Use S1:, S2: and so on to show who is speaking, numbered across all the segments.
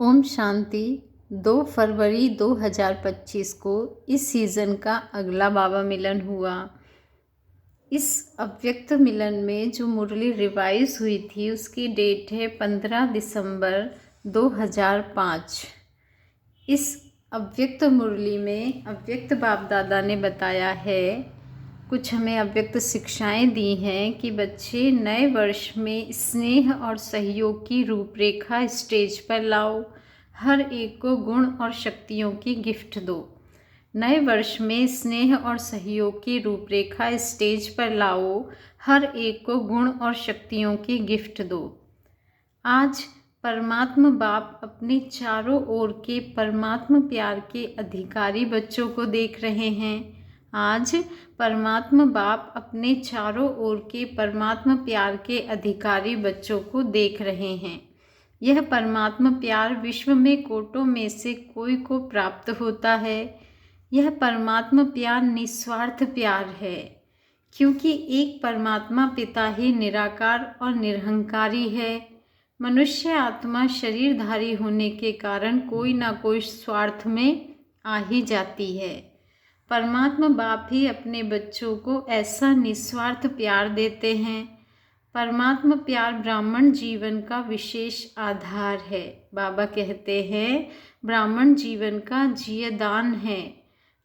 S1: ओम शांति। 2 फरवरी 2025 को इस सीज़न का अगला बाबा मिलन हुआ। इस अव्यक्त मिलन में जो मुरली रिवाइज हुई थी उसकी डेट है 15 दिसंबर 2005। इस अव्यक्त मुरली में अव्यक्त बाप दादा ने बताया है, कुछ हमें अव्यक्त शिक्षाएं दी हैं कि बच्चे नए वर्ष में स्नेह और सहयोग की रूपरेखा स्टेज पर लाओ, हर एक को गुण और शक्तियों की गिफ्ट दो। नए वर्ष में स्नेह और सहयोग की रूपरेखा स्टेज पर लाओ, हर एक को गुण और शक्तियों की गिफ्ट दो। आज परमात्मा बाप अपने चारों ओर के परमात्मा प्यार के अधिकारी बच्चों को देख रहे हैं। आज परमात्मा बाप अपने चारों ओर के परमात्मा प्यार के अधिकारी बच्चों को देख रहे हैं। यह परमात्मा प्यार विश्व में कोटों में से कोई को प्राप्त होता है। यह परमात्मा प्यार निस्वार्थ प्यार है, क्योंकि एक परमात्मा पिता ही निराकार और निरहंकारी है। मनुष्य आत्मा शरीरधारी होने के कारण कोई ना कोई स्वार्थ में आ ही जाती है। परमात्मा बाप ही अपने बच्चों को ऐसा निस्वार्थ प्यार देते हैं। परमात्मा प्यार ब्राह्मण जीवन का विशेष आधार है। बाबा कहते हैं, ब्राह्मण जीवन का जीवदान है।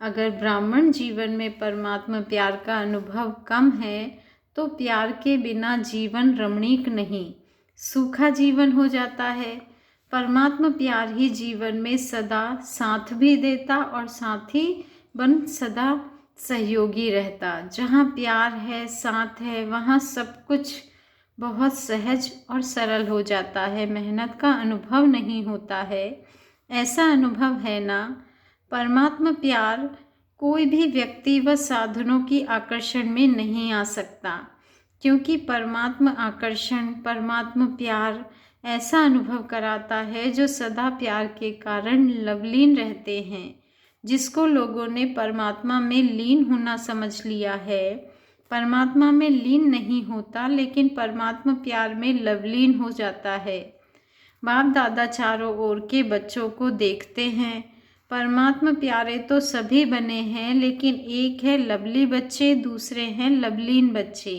S1: अगर ब्राह्मण जीवन में परमात्मा प्यार का अनुभव कम है तो प्यार के बिना जीवन रमणीक नहीं, सूखा जीवन हो जाता है। परमात्मा प्यार ही जीवन में सदा साथ भी देता और साथी बन सदा सहयोगी रहता। जहाँ प्यार है, साथ है, वहाँ सब कुछ बहुत सहज और सरल हो जाता है। मेहनत का अनुभव नहीं होता है। ऐसा अनुभव है ना। परमात्मा प्यार कोई भी व्यक्ति व साधनों की आकर्षण में नहीं आ सकता, क्योंकि परमात्मा आकर्षण, परमात्मा प्यार ऐसा अनुभव कराता है जो सदा प्यार के कारण लवलीन रहते हैं। जिसको लोगों ने परमात्मा में लीन होना समझ लिया है, परमात्मा में लीन नहीं होता, लेकिन परमात्मा प्यार में लवलीन हो जाता है। बाप दादा चारों ओर के बच्चों को देखते हैं। परमात्मा प्यारे तो सभी बने हैं, लेकिन एक है लवली बच्चे, दूसरे हैं लवलीन बच्चे।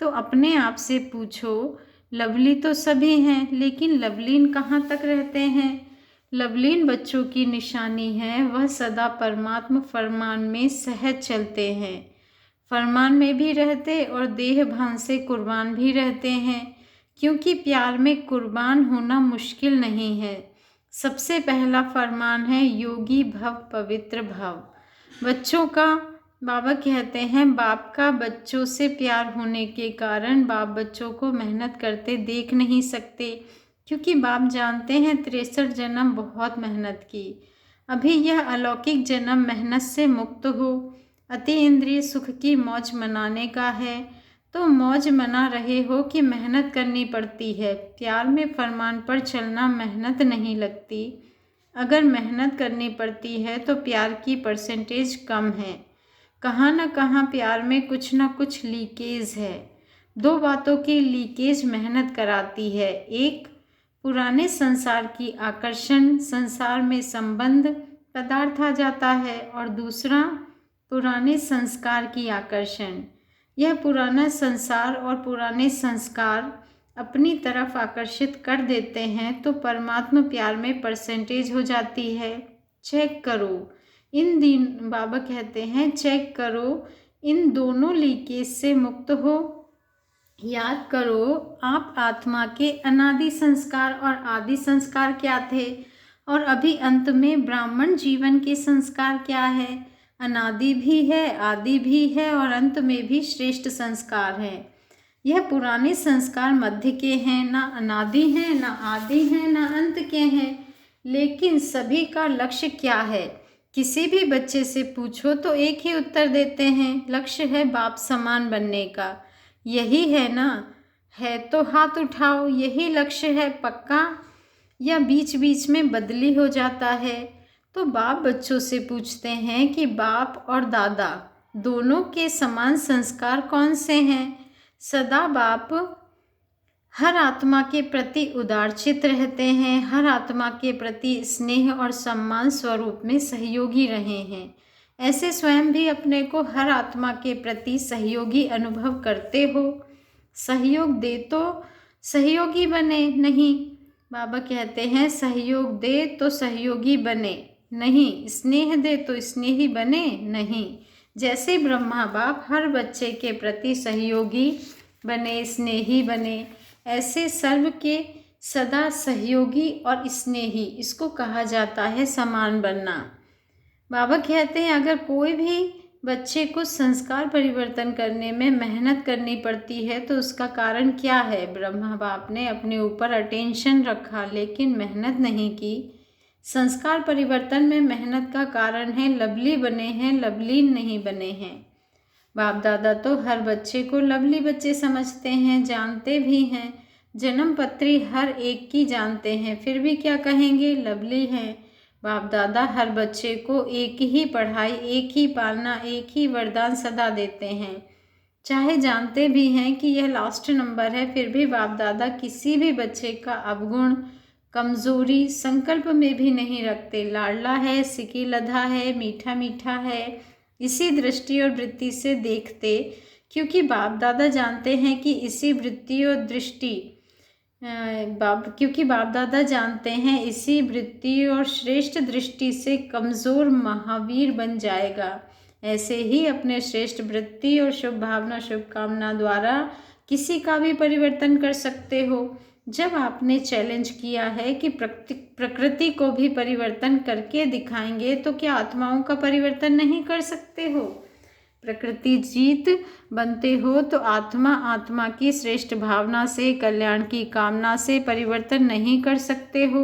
S1: तो अपने आप से पूछो, लवली तो सभी हैं, लेकिन लवलीन कहाँ तक रहते हैं? लवलीन बच्चों की निशानी है वह सदा परमात्मा फरमान में सहज चलते हैं। फरमान में भी रहते और देह भान से कुर्बान भी रहते हैं, क्योंकि प्यार में कुर्बान होना मुश्किल नहीं है। सबसे पहला फरमान है योगी भव, पवित्र भव। बच्चों का बाबा कहते हैं, बाप का बच्चों से प्यार होने के कारण बाप बच्चों को मेहनत करते देख नहीं सकते, क्योंकि बाप जानते हैं 63 जन्म बहुत मेहनत की। अभी यह अलौकिक जन्म मेहनत से मुक्त हो, अति इंद्रिय सुख की मौज मनाने का है। तो मौज मना रहे हो कि मेहनत करनी पड़ती है। प्यार में फरमान पर चलना मेहनत नहीं लगती। अगर मेहनत करनी पड़ती है तो प्यार की परसेंटेज कम है। कहाँ न कहाँ प्यार में कुछ न कुछ लीकेज है। दो बातों की लीकेज मेहनत कराती है। एक, पुराने संसार की आकर्षण, संसार में संबंध पदार्थ आ जाता है, और दूसरा पुराने संस्कार की आकर्षण। यह पुराना संसार और पुराने संस्कार अपनी तरफ आकर्षित कर देते हैं, तो परमात्मा प्यार में परसेंटेज हो जाती है। चेक करो इन दिन, बाबा कहते हैं चेक करो, इन दोनों लीकेज से मुक्त हो। याद करो, आप आत्मा के अनादि संस्कार और आदि संस्कार क्या थे, और अभी अंत में ब्राह्मण जीवन के संस्कार क्या है। अनादि भी है, आदि भी है, और अंत में भी श्रेष्ठ संस्कार है। यह पुराने संस्कार मध्य के हैं, ना अनादि हैं, ना आदि हैं, ना अंत के हैं। लेकिन सभी का लक्ष्य क्या है? किसी भी बच्चे से पूछो तो एक ही उत्तर देते हैं, लक्ष्य है बाप समान बनने का। यही है ना? है तो हाथ उठाओ। यही लक्ष्य है पक्का, या बीच बीच में बदली हो जाता है? तो बाप बच्चों से पूछते हैं कि बाप और दादा दोनों के समान संस्कार कौन से हैं? सदा बाप हर आत्मा के प्रति उदारचित रहते हैं, हर आत्मा के प्रति स्नेह और सम्मान स्वरूप में सहयोगी रहे हैं। ऐसे स्वयं भी अपने को हर आत्मा के प्रति सहयोगी अनुभव करते हो। सहयोग दे तो सहयोगी बने, नहीं। बाबा कहते हैं सहयोग दे तो सहयोगी बने, नहीं। स्नेह दे तो स्नेही बने, नहीं। जैसे ब्रह्मा बाप हर बच्चे के प्रति सहयोगी बने, स्नेही बने, ऐसे सर्व के सदा सहयोगी और स्नेही, इसको कहा जाता है समान बनना। बाबा कहते हैं अगर कोई भी बच्चे को संस्कार परिवर्तन करने में मेहनत करनी पड़ती है तो उसका कारण क्या है? ब्रह्मा बाप ने अपने ऊपर अटेंशन रखा लेकिन मेहनत नहीं की। संस्कार परिवर्तन में मेहनत का कारण है लवली बने हैं, लवलीन नहीं बने हैं। बाप दादा तो हर बच्चे को लवली बच्चे समझते हैं, जानते भी हैं। जन्म पत्री हर एक की जानते हैं, फिर भी क्या कहेंगे? लवली हैं। बाप दादा हर बच्चे को एक ही पढ़ाई, एक ही पालना, एक ही वरदान सदा देते हैं। चाहे जानते भी हैं कि यह लास्ट नंबर है, फिर भी बाप दादा किसी भी बच्चे का अवगुण, कमजोरी संकल्प में भी नहीं रखते। लाडला है, सिकी लधा है, मीठा मीठा है, इसी दृष्टि और वृत्ति से देखते, क्योंकि बाप दादा जानते हैं कि इसी वृत्ति और दृष्टि क्योंकि बाप दादा जानते हैं इसी वृत्ति और श्रेष्ठ दृष्टि से कमज़ोर महावीर बन जाएगा। ऐसे ही अपने श्रेष्ठ वृत्ति और शुभ भावना, शुभकामना द्वारा किसी का भी परिवर्तन कर सकते हो। जब आपने चैलेंज किया है कि प्रकृति को भी परिवर्तन करके दिखाएंगे, तो क्या आत्माओं का परिवर्तन नहीं कर सकते हो? प्रकृति जीत बनते हो तो आत्मा की श्रेष्ठ भावना से, कल्याण की कामना से परिवर्तन नहीं कर सकते हो।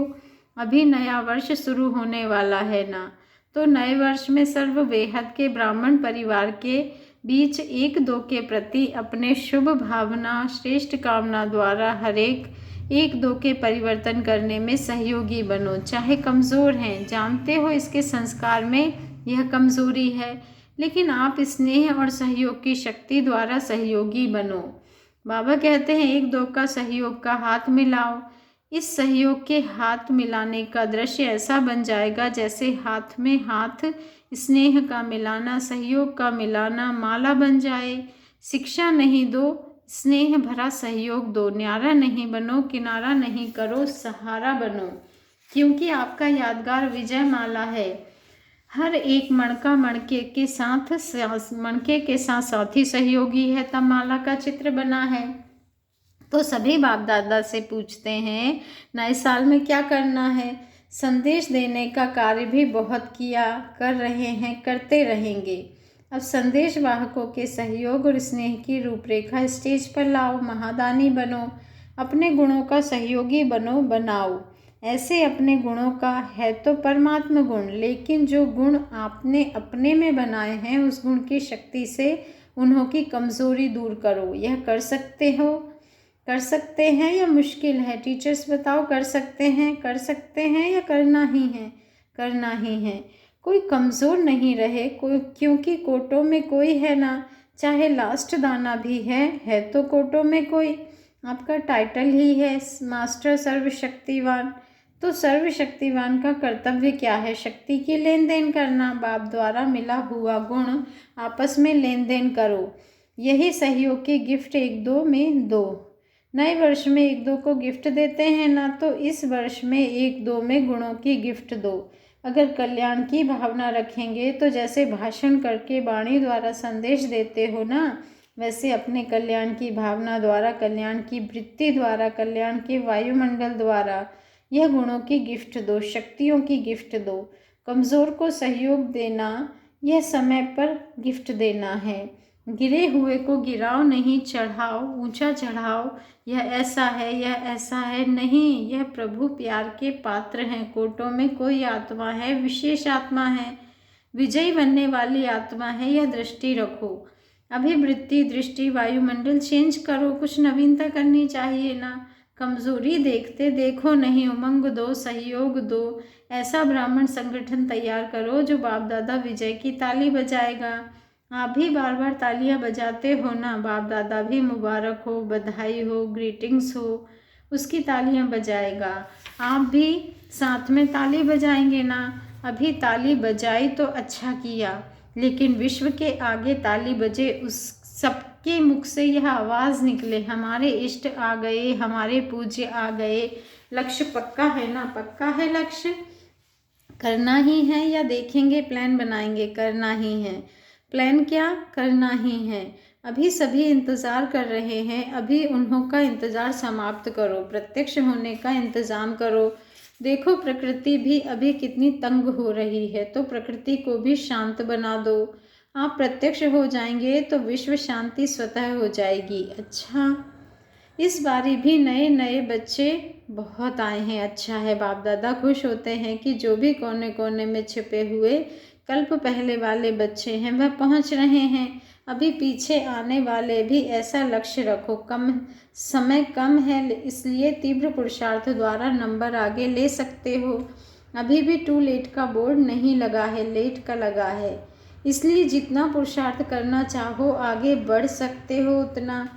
S1: अभी नया वर्ष शुरू होने वाला है ना, तो नए वर्ष में सर्व बेहद के ब्राह्मण परिवार के बीच एक दो के प्रति अपने शुभ भावना, श्रेष्ठ कामना द्वारा हर एक दो के परिवर्तन करने में सहयोगी बनो। चाहे कमज़ोर हैं, जानते हो इसके संस्कार में यह कमज़ोरी है, लेकिन आप स्नेह और सहयोग की शक्ति द्वारा सहयोगी बनो। बाबा कहते हैं एक दो का सहयोग का हाथ मिलाओ। इस सहयोग के हाथ मिलाने का दृश्य ऐसा बन जाएगा जैसे हाथ में हाथ स्नेह का मिलाना, सहयोग का मिलाना माला बन जाए। शिक्षा नहीं दो, स्नेह भरा सहयोग दो। न्यारा नहीं बनो, किनारा नहीं करो, सहारा बनो, क्योंकि आपका यादगार विजय माला है। हर एक मणका मणके के साथ साथी सहयोगी है, तब माला का चित्र बना है। तो सभी बाप दादा से पूछते हैं नए साल में क्या करना है? संदेश देने का कार्य भी बहुत किया, कर रहे हैं, करते रहेंगे। अब संदेश वाहकों के सहयोग और स्नेह की रूपरेखा स्टेज पर लाओ। महादानी बनो, अपने गुणों का सहयोगी बनो, बनाओ। ऐसे अपने गुणों का है तो परमात्मा गुण, लेकिन जो गुण आपने अपने में बनाए हैं उस गुण की शक्ति से उन्हों की कमज़ोरी दूर करो। यह कर सकते हो? कर सकते हैं या मुश्किल है? टीचर्स बताओ, कर सकते हैं या करना ही है? करना ही है। कोई कमज़ोर नहीं रहे, कोई, क्योंकि कोटों में कोई है ना। चाहे लास्ट दाना भी है तो कोटों में कोई। आपका टाइटल ही है मास्टर सर्वशक्तिवान। तो सर्वशक्तिवान का कर्तव्य क्या है? शक्ति की लेन देन करना। बाप द्वारा मिला हुआ गुण आपस में लेन देन करो। यही सहयोग की गिफ्ट एक दो में दो। नए वर्ष में एक दो को गिफ्ट देते हैं ना, तो इस वर्ष में एक दो में गुणों की गिफ्ट दो। अगर कल्याण की भावना रखेंगे तो जैसे भाषण करके वाणी द्वारा संदेश देते हो ना, वैसे अपने कल्याण की भावना द्वारा, कल्याण की वृत्ति द्वारा, कल्याण के वायुमंडल द्वारा यह गुणों की गिफ्ट दो, शक्तियों की गिफ्ट दो। कमज़ोर को सहयोग देना, यह समय पर गिफ्ट देना है। गिरे हुए को गिराओ नहीं, चढ़ाओ, ऊंचा चढ़ाओ। यह ऐसा है, यह ऐसा है नहीं, यह प्रभु प्यार के पात्र हैं। कोटों में कोई आत्मा है, विशेष आत्मा है, विजयी बनने वाली आत्मा है, यह दृष्टि रखो। अभिवृत्ति, दृष्टि, वायुमंडल चेंज करो, कुछ नवीनता करनी चाहिए ना। कमज़ोरी देखते देखो नहीं, उमंग दो, सहयोग दो। ऐसा ब्राह्मण संगठन तैयार करो जो बाप दादा विजय की ताली बजाएगा। आप भी बार बार तालियां बजाते हो ना, बाप दादा भी मुबारक हो, बधाई हो, ग्रीटिंग्स हो, उसकी तालियां बजाएगा। आप भी साथ में ताली बजाएंगे ना। अभी ताली बजाई तो अच्छा किया, लेकिन विश्व के आगे ताली बजे, उस सबके मुख से यह आवाज़ निकले, हमारे इष्ट आ गए, हमारे पूज्य आ गए। लक्ष्य पक्का है ना, पक्का है लक्ष्य, करना ही है या देखेंगे, प्लान बनाएंगे, करना ही है। प्लान क्या, करना ही है। अभी सभी इंतज़ार कर रहे हैं, अभी उन्हों का इंतज़ार समाप्त करो, प्रत्यक्ष होने का इंतज़ाम करो। देखो प्रकृति भी अभी कितनी तंग हो रही है, तो प्रकृति को भी शांत बना दो। आप प्रत्यक्ष हो जाएंगे तो विश्व शांति स्वतः हो जाएगी। अच्छा, इस बारी भी नए नए बच्चे बहुत आए हैं। अच्छा है, बाप दादा खुश होते हैं कि जो भी कोने कोने में छिपे हुए कल्प पहले वाले बच्चे हैं वह पहुंच रहे हैं। अभी पीछे आने वाले भी ऐसा लक्ष्य रखो, कम समय कम है, इसलिए तीव्र पुरुषार्थ द्वारा नंबर आगे ले सकते हो। अभी भी टू लेट का बोर्ड नहीं लगा है, लेट का लगा है, इसलिए जितना पुरुषार्थ करना चाहो आगे बढ़ सकते हो उतना।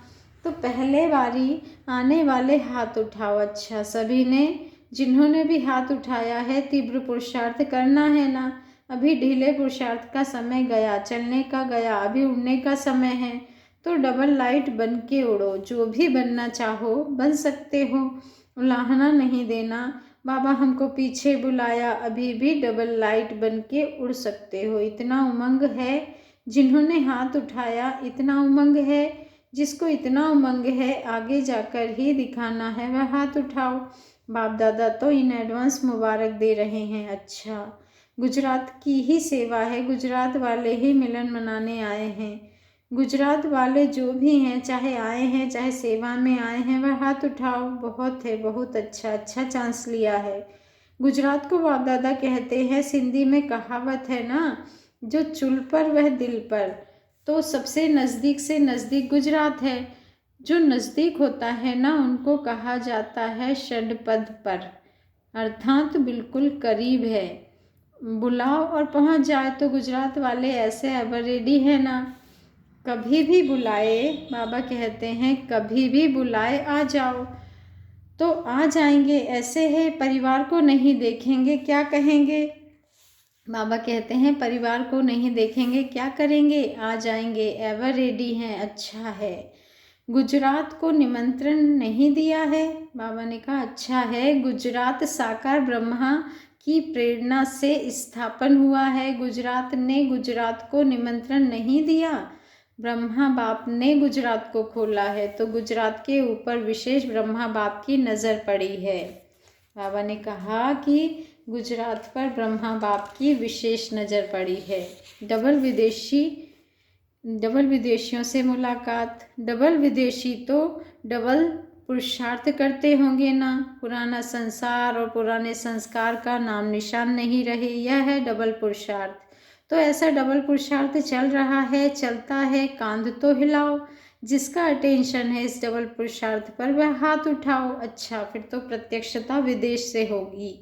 S1: तो पहले बारी आने वाले हाथ उठाओ। अच्छा, सभी ने, जिन्होंने भी हाथ उठाया है, तीव्र पुरुषार्थ करना है ना। अभी ढीले पुरुषार्थ का समय गया, चलने का गया, अभी उड़ने का समय है। तो डबल लाइट बन के उड़ो, जो भी बनना चाहो बन सकते हो, उलाहना नहीं देना। बाबा हमको पीछे बुलाया, अभी भी डबल लाइट बन के उड़ सकते हो। इतना उमंग है, जिन्होंने हाथ उठाया इतना उमंग है, जिसको इतना उमंग है आगे जाकर ही दिखाना है वह हाथ उठाओ। बाप दादा तो इन एडवांस मुबारक दे रहे हैं। अच्छा, गुजरात की ही सेवा है, गुजरात वाले ही मिलन मनाने आए हैं। गुजरात वाले जो भी हैं, चाहे आए हैं चाहे सेवा में आए हैं, वह हाथ उठाओ। बहुत है, बहुत अच्छा, अच्छा चांस लिया है। गुजरात को बाप दादा कहते हैं, सिंधी में कहावत है ना, जो चुल पर वह दिल पर। तो सबसे नज़दीक से नज़दीक गुजरात है। जो नज़दीक होता है ना, उनको कहा जाता है षडपद पर, अर्थात बिल्कुल करीब है। बुलाओ और पहुंच जाए। तो गुजरात वाले ऐसे एवर रेडी है ना, कभी भी बुलाए, बाबा कहते हैं कभी भी बुलाए आ जाओ तो आ जाएंगे। ऐसे है, परिवार को नहीं देखेंगे क्या कहेंगे। बाबा कहते हैं परिवार को नहीं देखेंगे क्या करेंगे, आ जाएंगे, एवर रेडी हैं। अच्छा है, गुजरात को निमंत्रण नहीं दिया है। बाबा ने कहा अच्छा है, गुजरात साकार ब्रह्मा की प्रेरणा से स्थापन हुआ है। गुजरात ने गुजरात को निमंत्रण नहीं दिया, ब्रह्मा बाप ने गुजरात को खोला है, तो गुजरात के ऊपर विशेष ब्रह्मा बाप की नज़र पड़ी है। बाबा ने कहा कि गुजरात पर ब्रह्मा बाप की विशेष नज़र पड़ी है। डबल विदेशियों से मुलाकात। डबल विदेशी तो डबल पुरुषार्थ करते होंगे ना। पुराना संसार और पुराने संस्कार का नाम निशान नहीं रहे, यह है डबल पुरुषार्थ। तो ऐसा डबल पुरुषार्थ चल रहा है, चलता है, कांध तो हिलाओ। जिसका अटेंशन है इस डबल पुरुषार्थ पर वह हाथ उठाओ। अच्छा, फिर तो प्रत्यक्षता विदेश से होगी।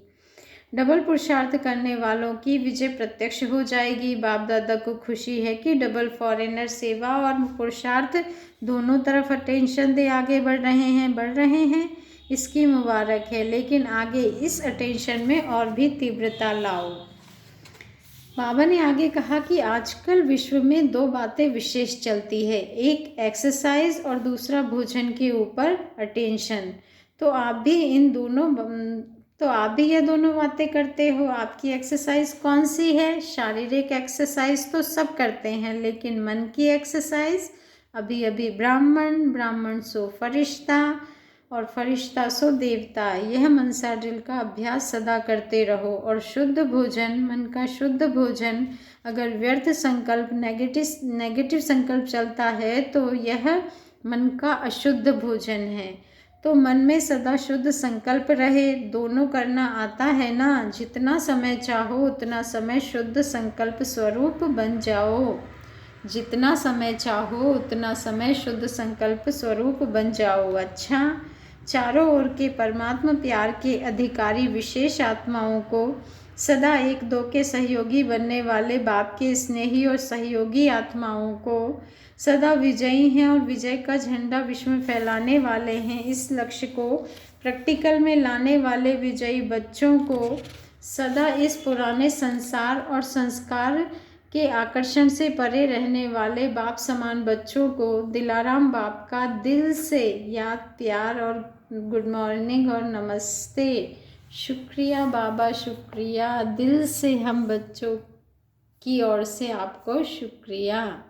S1: डबल पुरुषार्थ करने वालों की विजय प्रत्यक्ष हो जाएगी। बाप दादा को खुशी है कि डबल फॉरेनर सेवा और पुरुषार्थ दोनों तरफ अटेंशन दे आगे बढ़ रहे हैं, इसकी मुबारक है। लेकिन आगे इस अटेंशन में और भी तीव्रता लाओ। बाबा ने आगे कहा कि आजकल विश्व में दो बातें विशेष चलती है, एक एक्सरसाइज और दूसरा भोजन के ऊपर अटेंशन। तो आप भी ये दोनों बातें करते हो। आपकी एक्सरसाइज कौन सी है? शारीरिक एक्सरसाइज तो सब करते हैं, लेकिन मन की एक्सरसाइज अभी अभी ब्राह्मण सो फरिश्ता और फरिश्ता सो देवता। यह मनसा ड्रिल का अभ्यास सदा करते रहो। और शुद्ध भोजन, मन का शुद्ध भोजन, अगर व्यर्थ संकल्प, नेगेटिव संकल्प चलता है तो यह मन का अशुद्ध भोजन है। तो मन में सदा शुद्ध संकल्प रहे। दोनों करना आता है ना, जितना समय चाहो उतना समय शुद्ध संकल्प स्वरूप बन जाओ। जितना समय चाहो उतना समय शुद्ध संकल्प स्वरूप बन जाओ। अच्छा, चारों ओर के परमात्मा प्यार के अधिकारी विशेष आत्माओं को सदा एक दो के सहयोगी बनने वाले बाप के स्नेही और सहयोगी आत्माओं को सदा विजयी हैं और विजय का झंडा विश्व में फैलाने वाले हैं। इस लक्ष्य को प्रैक्टिकल में लाने वाले विजयी बच्चों को सदा इस पुराने संसार और संस्कार के आकर्षण से परे रहने वाले बाप समान बच्चों को दिलाराम बाप का दिल से याद, प्यार और गुड मॉर्निंग और नमस्ते। शुक्रिया बाबा, शुक्रिया। दिल से हम बच्चों की ओर से आपको शुक्रिया।